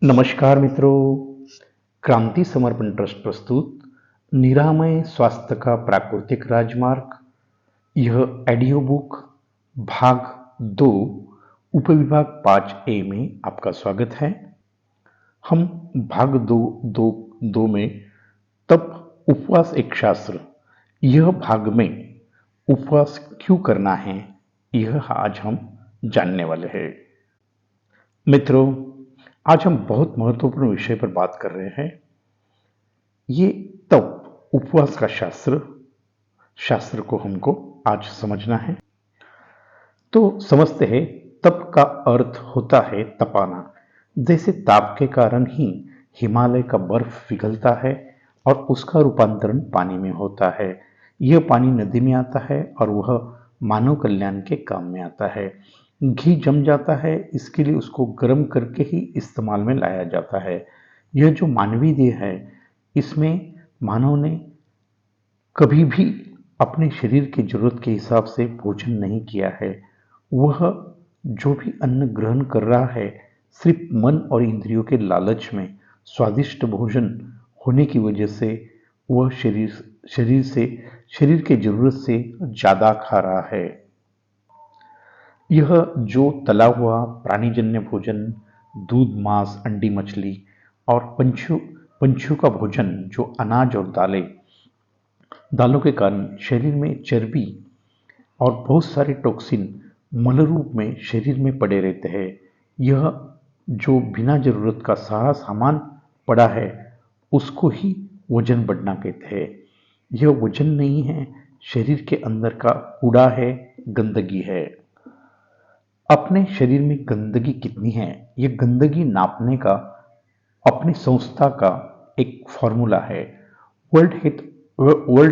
नमस्कार मित्रों, क्रांति समर्पण ट्रस्ट प्रस्तुत निरामय स्वास्थ्य का प्राकृतिक राजमार्ग, यह ऑडियो बुक भाग 2 उपविभाग 5A में आपका स्वागत है। हम भाग 2 में तप उपवास एक शास्त्र, यह भाग में उपवास क्यों करना है, यह आज हम जानने वाले हैं। मित्रों, आज हम बहुत महत्वपूर्ण विषय पर बात कर रहे हैं। ये तप उपवास का शास्त्र को हमको आज समझना है। तो समझते हैं, तप का अर्थ होता है तपाना। जैसे ताप के कारण ही हिमालय का बर्फ पिघलता है और उसका रूपांतरण पानी में होता है। यह पानी नदी में आता है और वह मानव कल्याण के काम में आता है। घी जम जाता है, इसके लिए उसको गर्म करके ही इस्तेमाल में लाया जाता है। यह जो मानवीय देह है, इसमें मानव ने कभी भी अपने शरीर की जरूरत के हिसाब से भोजन नहीं किया है। वह जो भी अन्न ग्रहण कर रहा है, सिर्फ मन और इंद्रियों के लालच में स्वादिष्ट भोजन होने की वजह से वह शरीर के जरूरत से ज्यादा खा रहा है। यह जो तला हुआ प्राणीजन्य भोजन, दूध, मांस, अंडी, मछली और पंछियों का भोजन, जो अनाज और दालों के कारण शरीर में चर्बी और बहुत सारे टॉक्सिन मल रूप में शरीर में पड़े रहते हैं। यह जो बिना जरूरत का सारा सामान पड़ा है, उसको ही वजन बढ़ना कहते हैं। यह वजन नहीं है, शरीर के अंदर का कूड़ा है, गंदगी है। अपने शरीर में गंदगी कितनी है, यह गंदगी नापने का अपनी संस्था का एक फॉर्मूला है। वर्ल्ड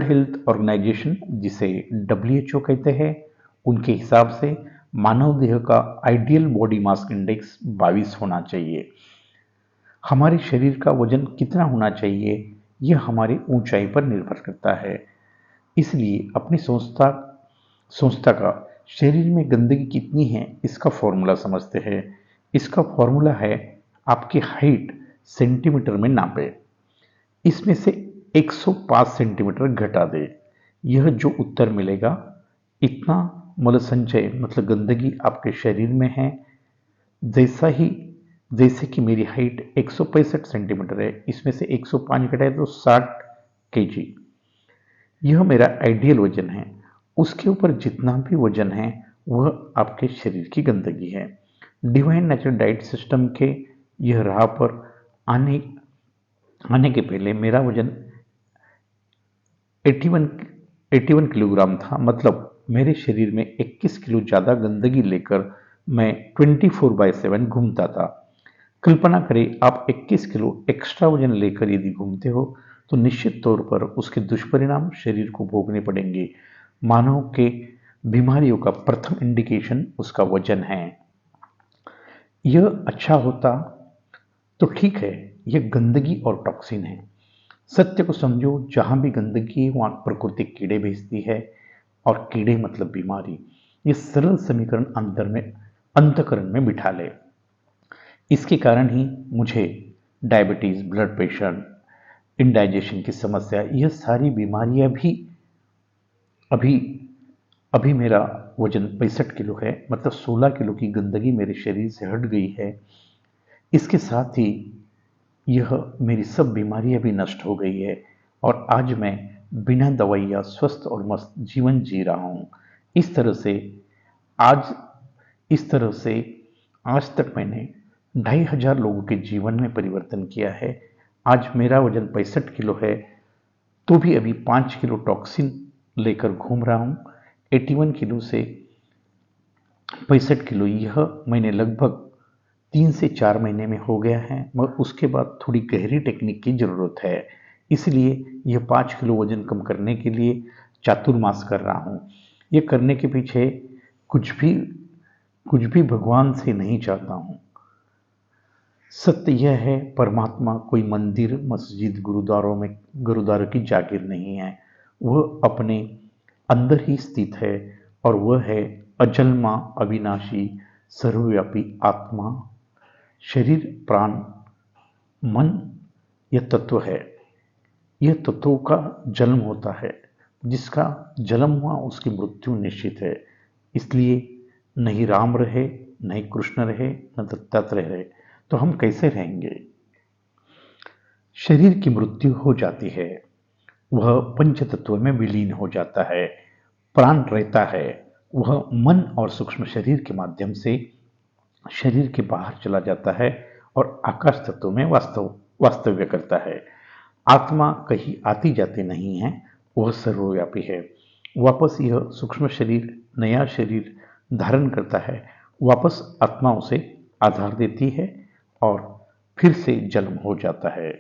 हेल्थ ऑर्गेनाइजेशन, जिसे WHO कहते हैं, उनके हिसाब से मानव देह का आइडियल बॉडी मास इंडेक्स 22 होना चाहिए। हमारे शरीर का वजन कितना होना चाहिए, यह हमारी ऊंचाई पर निर्भर करता है। इसलिए अपनी संस्था का शरीर में गंदगी कितनी है, इसका फॉर्मूला समझते हैं। इसका फॉर्मूला है, आपकी हाइट सेंटीमीटर में नापे, इसमें से 105 सेंटीमीटर घटा दे। यह जो उत्तर मिलेगा, इतना मल संचय मतलब गंदगी आपके शरीर में है। जैसे कि मेरी हाइट 165 सेंटीमीटर है, इसमें से 105 घटाए तो 60 kg। यह मेरा आइडियल वजन है। उसके ऊपर जितना भी वजन है, वह आपके शरीर की गंदगी है। डिवाइन नेचुरल डाइट सिस्टम के यह राह पर आने के पहले मेरा वजन 81 किलोग्राम था। मतलब मेरे शरीर में 21 किलो ज्यादा गंदगी लेकर मैं 24/7 घूमता था। कल्पना करें, आप 21 किलो एक्स्ट्रा वजन लेकर यदि घूमते हो, तो निश्चित तौर पर उसके दुष्परिणाम शरीर को भोगने पड़ेंगे। मानव के बीमारियों का प्रथम इंडिकेशन उसका वजन है। यह अच्छा होता तो ठीक है, यह गंदगी और टॉक्सिन है। सत्य को समझो, जहां भी गंदगी है वहां प्रकृति कीड़े भेजती है, और कीड़े मतलब बीमारी। ये सरल समीकरण अंतकरण में बिठा ले। इसके कारण ही मुझे डायबिटीज, ब्लड प्रेशर, इंडाइजेशन की समस्या, यह सारी बीमारियां भी अभी मेरा वजन 65 किलो है। मतलब 16 किलो की गंदगी मेरे शरीर से हट गई है। इसके साथ ही यह मेरी सब बीमारियां भी नष्ट हो गई है, और आज मैं बिना दवाइयां स्वस्थ और मस्त जीवन जी रहा हूं। इस तरह से आज तक मैंने 2500 लोगों के जीवन में परिवर्तन किया है। आज मेरा वजन 65 किलो है, तो भी अभी 5 किलो टॉक्सिन लेकर घूम रहा हूं। 81 किलो से 65 किलो, यह मैंने लगभग 3 से 4 महीने में हो गया है, मगर उसके बाद थोड़ी गहरी टेक्निक की जरूरत है। इसलिए यह 5 किलो वजन कम करने के लिए चातुर्मास कर रहा हूं। यह करने के पीछे कुछ भी भगवान से नहीं चाहता हूं। सत्य यह है, परमात्मा कोई मंदिर, मस्जिद, गुरुद्वारों की जागीर नहीं है। वह अपने अंदर ही स्थित है और वह है अजन्मा, अविनाशी, सर्वव्यापी आत्मा। शरीर, प्राण, मन यह तत्व है। यह तत्वों का जन्म होता है। जिसका जन्म हुआ उसकी मृत्यु निश्चित है। इसलिए नहीं राम रहे, नहीं कृष्ण रहे, न दत्तात्रेय रहे, तो हम कैसे रहेंगे? शरीर की मृत्यु हो जाती है, वह पंच तत्व में विलीन हो जाता है। प्राण रहता है, वह मन और सूक्ष्म शरीर के माध्यम से शरीर के बाहर चला जाता है और आकाश तत्व में वास्तव्य करता है। आत्मा कहीं आती जाती नहीं है, वह सर्वव्यापी है। वापस यह सूक्ष्म शरीर, नया शरीर धारण करता है, वापस आत्मा उसे आधार देती है और फिर से जन्म हो जाता है।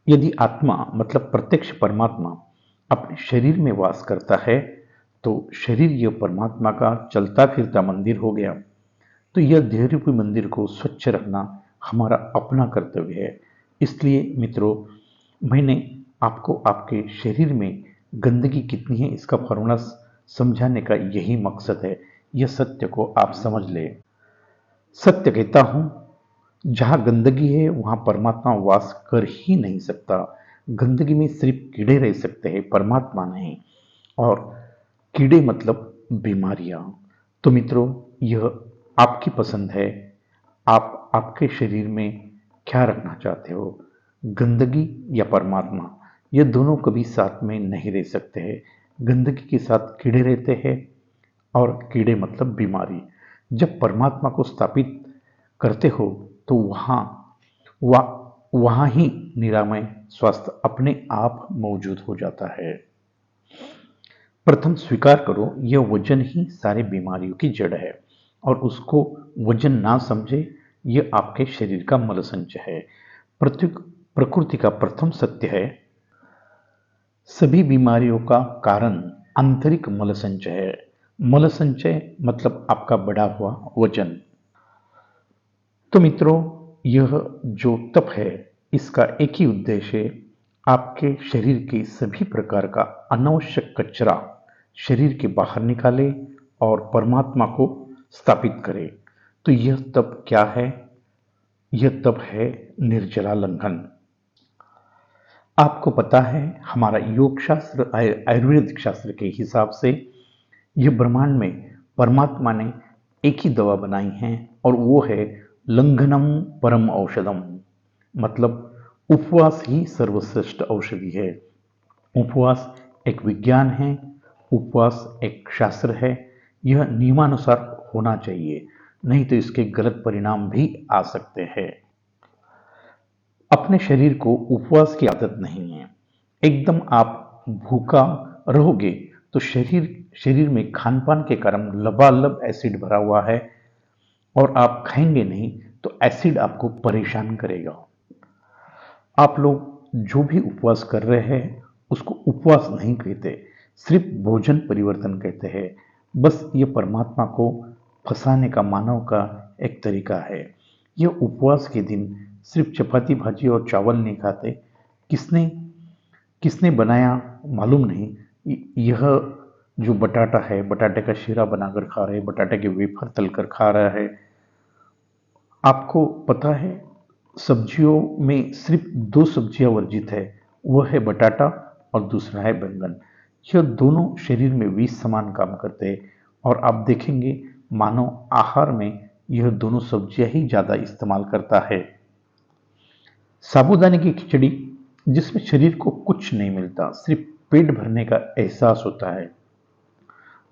यदि आत्मा मतलब प्रत्यक्ष परमात्मा अपने शरीर में वास करता है तो शरीर यह परमात्मा का चलता फिरता मंदिर हो गया। तो यह देह रूपी मंदिर को स्वच्छ रखना हमारा अपना कर्तव्य है। इसलिए मित्रों, मैंने आपको आपके शरीर में गंदगी कितनी है इसका फॉर्मूला समझाने का यही मकसद है। यह सत्य को आप समझ ले। सत्य कहता हूं, जहां गंदगी है वहां परमात्मा वास कर ही नहीं सकता। गंदगी में सिर्फ कीड़े रह सकते हैं, परमात्मा नहीं। और कीड़े मतलब बीमारियां। तो मित्रों, यह आपकी पसंद है। आप आपके शरीर में क्या रखना चाहते हो, गंदगी या परमात्मा? ये दोनों कभी साथ में नहीं रह सकते हैं। गंदगी के साथ कीड़े रहते हैं और कीड़े मतलब बीमारी। जब परमात्मा को स्थापित करते हो तो वहां ही निरामय स्वास्थ्य अपने आप मौजूद हो जाता है। प्रथम स्वीकार करो, यह वजन ही सारी बीमारियों की जड़ है और उसको वजन ना समझे, यह आपके शरीर का मलसंच है। प्रकृति का प्रथम सत्य है, सभी बीमारियों का कारण आंतरिक मलसंचय है। मलसंचय मतलब आपका बढ़ा हुआ वजन। तो मित्रों, यह जो तप है इसका एक ही उद्देश्य है, आपके शरीर के सभी प्रकार का अनावश्यक कचरा शरीर के बाहर निकाले और परमात्मा को स्थापित करे। तो यह तप क्या है? यह तप है निर्जला लंघन। आपको पता है, हमारा योग शास्त्र, आयुर्वेदिक शास्त्र के हिसाब से यह ब्रह्मांड में परमात्मा ने एक ही दवा बनाई है और वो है लंघनम परम औषधम। मतलब उपवास ही सर्वश्रेष्ठ औषधि है। उपवास एक विज्ञान है, उपवास एक शास्त्र है। यह नियमानुसार होना चाहिए, नहीं तो इसके गलत परिणाम भी आ सकते हैं। अपने शरीर को उपवास की आदत नहीं है। एकदम आप भूखा रहोगे तो शरीर में खान पान के कारण लबालब एसिड भरा हुआ है और आप खाएंगे नहीं तो एसिड आपको परेशान करेगा। आप लोग जो भी उपवास कर रहे हैं उसको उपवास नहीं कहते, सिर्फ भोजन परिवर्तन कहते हैं। बस ये परमात्मा को फंसाने का मानव का एक तरीका है। यह उपवास के दिन सिर्फ चपाती भाजी और चावल नहीं खाते। किसने किसने बनाया मालूम नहीं। यह जो बटाटा है, बटाटे का शीरा बनाकर खा रहे, बटाटे के वेफर तलकर खा रहा है। आपको पता है, सब्जियों में सिर्फ दो सब्जियां वर्जित है, वह है बटाटा और दूसरा है बैंगन। यह दोनों शरीर में विष समान काम करते हैं और आप देखेंगे मानव आहार में यह दोनों सब्जियां ही ज्यादा इस्तेमाल करता है। साबूदाने की खिचड़ी, जिसमें शरीर को कुछ नहीं मिलता, सिर्फ पेट भरने का एहसास होता है।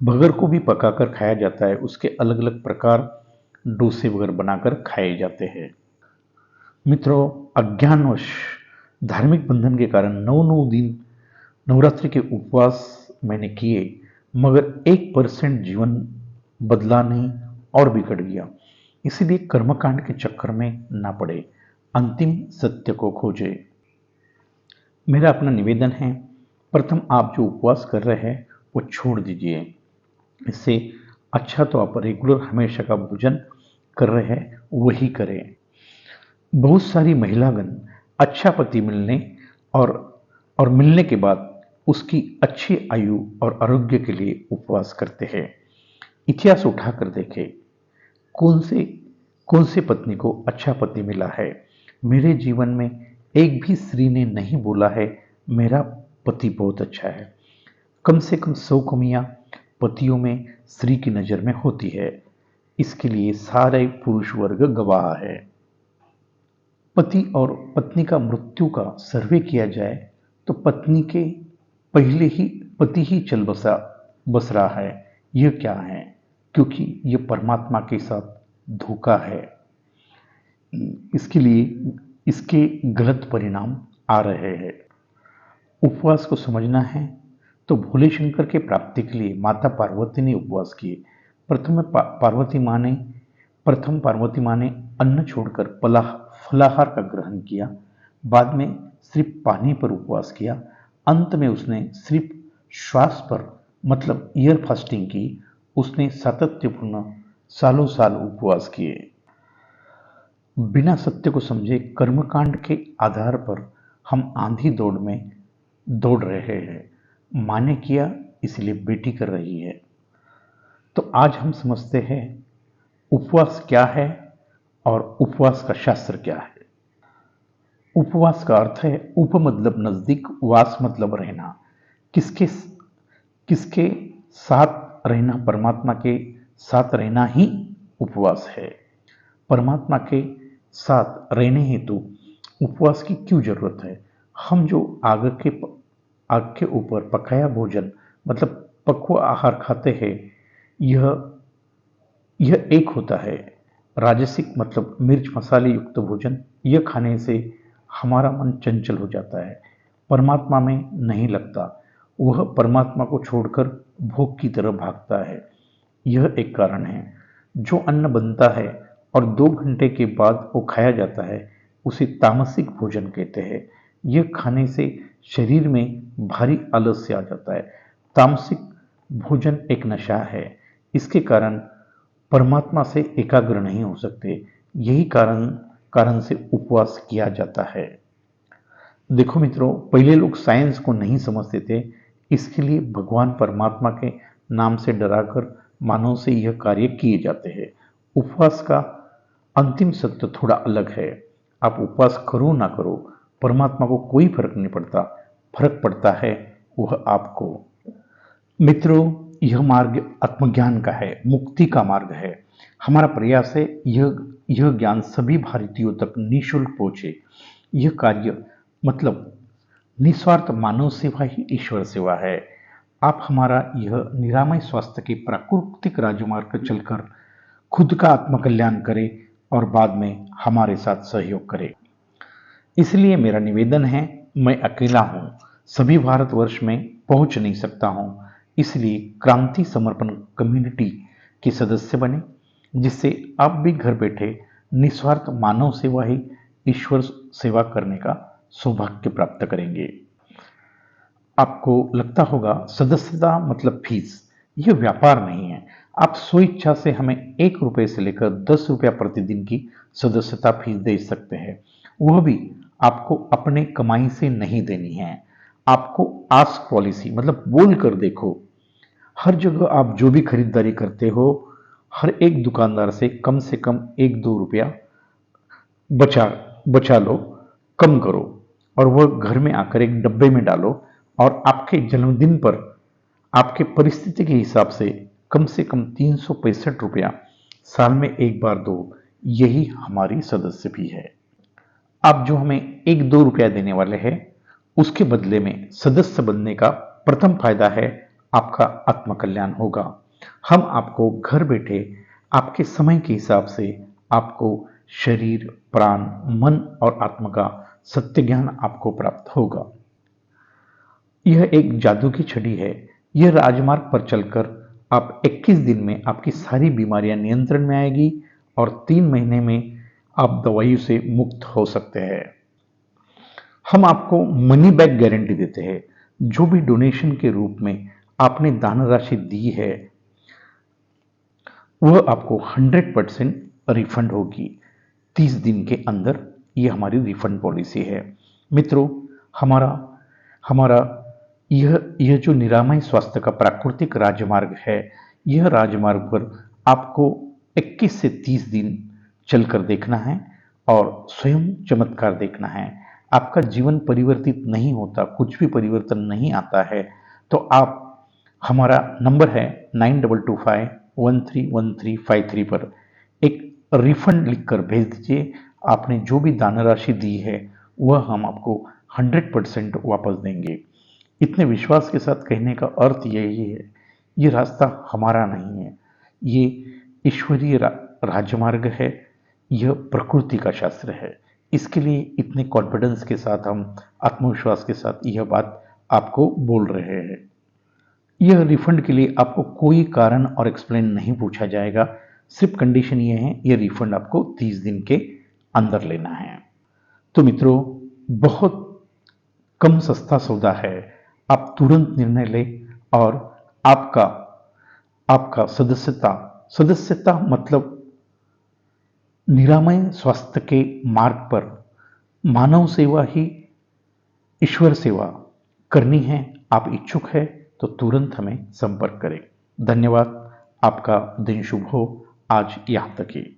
बगर को भी पकाकर खाया जाता है, उसके अलग अलग प्रकार डोसे वगैरह बनाकर खाए जाते हैं। मित्रों, अज्ञानवश धार्मिक बंधन के कारण 9 दिन नवरात्रि के उपवास मैंने किए, मगर 1% जीवन बदला नहीं और बिगड़ गया। इसीलिए कर्मकांड के चक्कर में ना पड़े, अंतिम सत्य को खोजे। मेरा अपना निवेदन है, प्रथम आप जो उपवास कर रहे हैं वो छोड़ दीजिए। इससे अच्छा तो आप रेगुलर हमेशा का भोजन कर रहे हैं वही करें। बहुत सारी महिलागण अच्छा पति मिलने और मिलने के बाद उसकी अच्छी आयु और आरोग्य के लिए उपवास करते हैं। इतिहास उठाकर देखें, कौन से कौन से पत्नी को अच्छा पति मिला है। मेरे जीवन में एक भी स्त्री ने नहीं बोला है मेरा पति बहुत अच्छा है। कम से कम 100 कमियां पतियों में स्त्री की नजर में होती है। इसके लिए सारे पुरुष वर्ग गवाह है। पति और पत्नी का मृत्यु का सर्वे किया जाए तो पत्नी के पहले ही पति ही चल बस रहा है। यह क्या है? क्योंकि यह परमात्मा के साथ धोखा है। इसके लिए इसके गलत परिणाम आ रहे हैं। उपवास को समझना है तो भोले शंकर के प्राप्ति के लिए माता पार्वती ने उपवास किए। प्रथम पार्वती माँ ने अन्न छोड़कर फलाहार का ग्रहण किया। बाद में सिर्फ पानी पर उपवास किया। अंत में उसने सिर्फ श्वास पर मतलब ईयर फास्टिंग की। उसने सातत्यपूर्ण सालों साल उपवास किए। बिना सत्य को समझे कर्मकांड के आधार पर हम आंधी दौड़ में दौड़ रहे हैं। माँ ने किया इसलिए बेटी कर रही है। तो आज हम समझते हैं उपवास क्या है और उपवास का शास्त्र क्या है। उपवास का अर्थ है उप मतलब नजदीक, वास मतलब रहना। किसके किसके साथ रहना? परमात्मा के साथ रहना ही उपवास है। परमात्मा के साथ रहने हेतु उपवास की क्यों जरूरत है? हम जो आग के ऊपर पकाया भोजन मतलब पक्व आहार खाते हैं, यह एक होता है राजसिक मतलब मिर्च मसाले युक्त भोजन। यह खाने से हमारा मन चंचल हो जाता है, परमात्मा में नहीं लगता। वह परमात्मा को छोड़कर भोग की तरह भागता है। यह एक कारण है। जो अन्न बनता है और 2 घंटे के बाद वो खाया जाता है उसे तामसिक भोजन कहते हैं। यह खाने से शरीर में भारी आलस्य आ जाता है। तामसिक भोजन एक नशा है। इसके कारण परमात्मा से एकाग्र नहीं हो सकते। यही कारण से उपवास किया जाता है। देखो मित्रों, पहले लोग साइंस को नहीं समझते थे, इसके लिए भगवान परमात्मा के नाम से डराकर मानव से यह कार्य किए जाते हैं। उपवास का अंतिम सत्य थोड़ा अलग है। आप उपवास करो ना करो, परमात्मा को कोई फर्क नहीं पड़ता। फर्क पड़ता है वह आपको। मित्रों, यह मार्ग आत्मज्ञान का है, मुक्ति का मार्ग है। हमारा प्रयास है यह ज्ञान सभी भारतीयों तक निःशुल्क पहुंचे। यह कार्य मतलब निस्वार्थ मानव सेवा ही ईश्वर सेवा है। आप हमारा यह निरामय स्वास्थ्य के प्राकृतिक राजमार्ग पर चलकर खुद का आत्मकल्याण करें और बाद में हमारे साथ सहयोग करें। इसलिए मेरा निवेदन है, मैं अकेला हूं, सभी भारतवर्ष में पहुंच नहीं सकता हूं। इसलिए क्रांति समर्पण कम्युनिटी के सदस्य बने, जिससे आप भी घर बैठे निस्वार्थ मानव सेवा ही ईश्वर सेवा करने का सौभाग्य प्राप्त करेंगे। आपको लगता होगा सदस्यता मतलब फीस, यह व्यापार नहीं है। आप स्वेच्छा से हमें 1 रुपये से लेकर 10 रुपया प्रतिदिन की सदस्यता फीस दे सकते हैं। वह भी आपको अपने कमाई से नहीं देनी है। आपको आस्क पॉलिसी मतलब बोल कर देखो। हर जगह आप जो भी खरीदारी करते हो, हर एक दुकानदार से कम 1-2 रुपया बचा लो, कम करो और वह घर में आकर एक डब्बे में डालो और आपके जन्मदिन पर आपके परिस्थिति के हिसाब से कम 365 रुपया साल में एक बार दो। यही हमारी सदस्य भी है। आप जो हमें 1-2 रुपया देने वाले हैं, उसके बदले में सदस्य बनने का प्रथम फायदा है आपका आत्मकल्याण होगा। हम आपको घर बैठे आपके समय के हिसाब से आपको शरीर, प्राण, मन और आत्मा का सत्य ज्ञान आपको प्राप्त होगा। यह एक जादू की छड़ी है। यह राजमार्ग पर चलकर आप 21 दिन में आपकी सारी बीमारियां नियंत्रण में आएगी और 3 महीने में आप दवाइयों से मुक्त हो सकते हैं। हम आपको मनी बैक गारंटी देते हैं। जो भी डोनेशन के रूप में आपने दान राशि दी है, वह आपको 100% रिफंड होगी 30 दिन के अंदर ये हमारी रिफंड पॉलिसी है। मित्रों, हमारा हमारा यह जो निरामय स्वास्थ्य का प्राकृतिक राजमार्ग है, यह राजमार्ग पर आपको 21 से 30 दिन चलकर देखना है और स्वयं चमत्कार देखना है। आपका जीवन परिवर्तित नहीं होता, कुछ भी परिवर्तन नहीं आता है, तो आप हमारा नंबर है 9225131353 पर एक रिफंड लिखकर भेज दीजिए। आपने जो भी दान राशि दी है वह हम आपको 100% वापस देंगे। इतने विश्वास के साथ कहने का अर्थ यही है, ये रास्ता हमारा नहीं है, ये ईश्वरीय राजमार्ग है, यह प्रकृति का शास्त्र है। इसके लिए इतने कॉन्फिडेंस के साथ हम आत्मविश्वास के साथ यह बात आपको बोल रहे हैं। यह रिफंड के लिए आपको कोई कारण और एक्सप्लेन नहीं पूछा जाएगा, सिर्फ कंडीशन यह है, यह रिफंड आपको 30 दिन के अंदर लेना है। तो मित्रों, बहुत कम सस्ता सौदा है, आप तुरंत निर्णय लें और आपका सदस्यता मतलब निरामय स्वास्थ्य के मार्ग पर मानव सेवा ही ईश्वर सेवा करनी है। आप इच्छुक है तो तुरंत हमें संपर्क करें। धन्यवाद। आपका दिन शुभ हो। आज यहाँ तक ही।